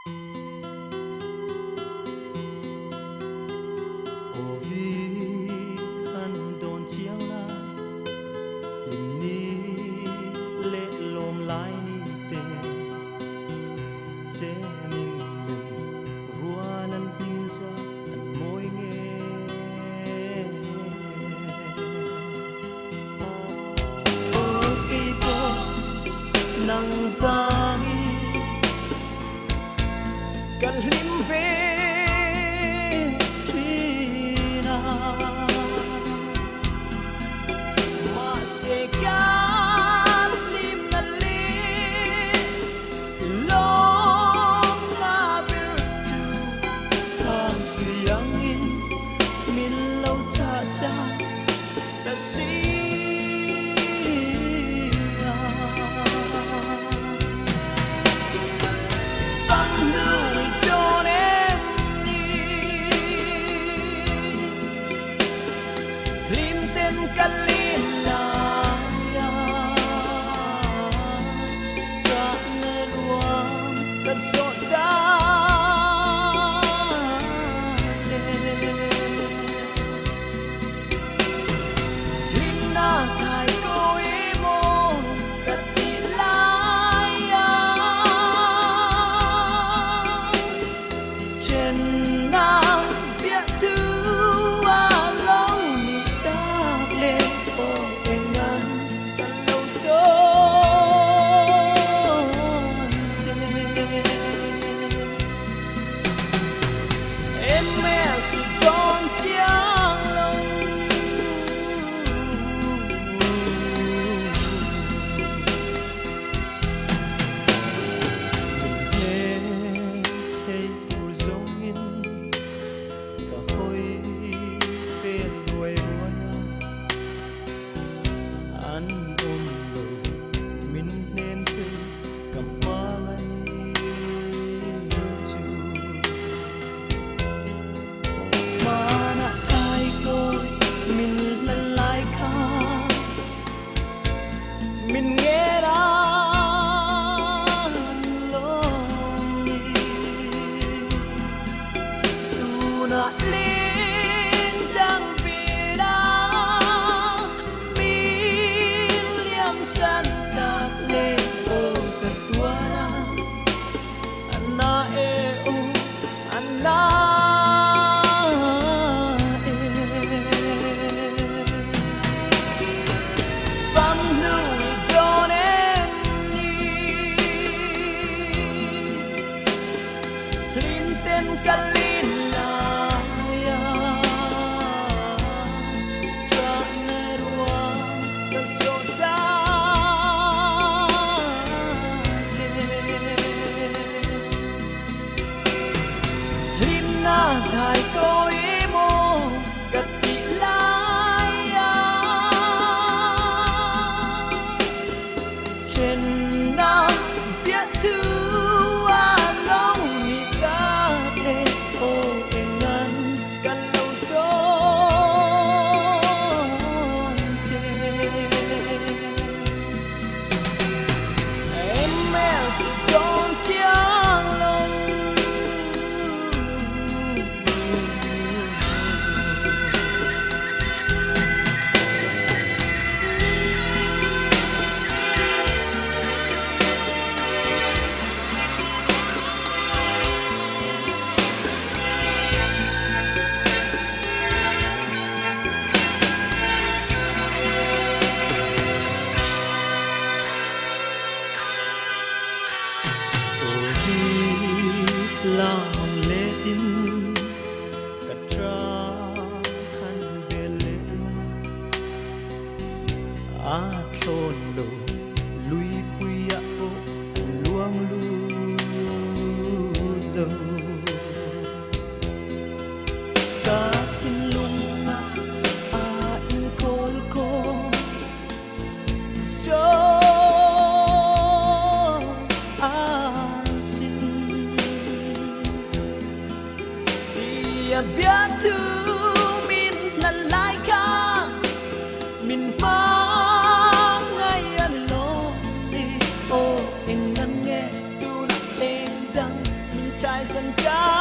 ô vi thân đồn chiang la lim ni lệ lom lai ni te che ning men rua nan pin sa an moi nghe ô cây bo nang vangi kan lim ve sẽ cán lim na lim long la virtu tham phiang in min lâu cha sa ta si văn lưu đón em đi lim tên căn lim mình nghe đã lòng đi tu na linh đang vì đã mi liam san ta lên ô cả tua anna e o anna thai tôi mô gật bị lai trên nam biết thứ lâu nhị ta để ô em ngăn căn lâu tôn chê em mẹ sự tôn chiang lòng lòng lệ tin cắt ra khăn về lệ a thôn đồ lui bùi ô luang lu đâu ta tin lung a in col co so biết thứ mình là lại cả mình mang ngay anh lo đi ô em ngăn nghe tu lên đắng mình lại dần cao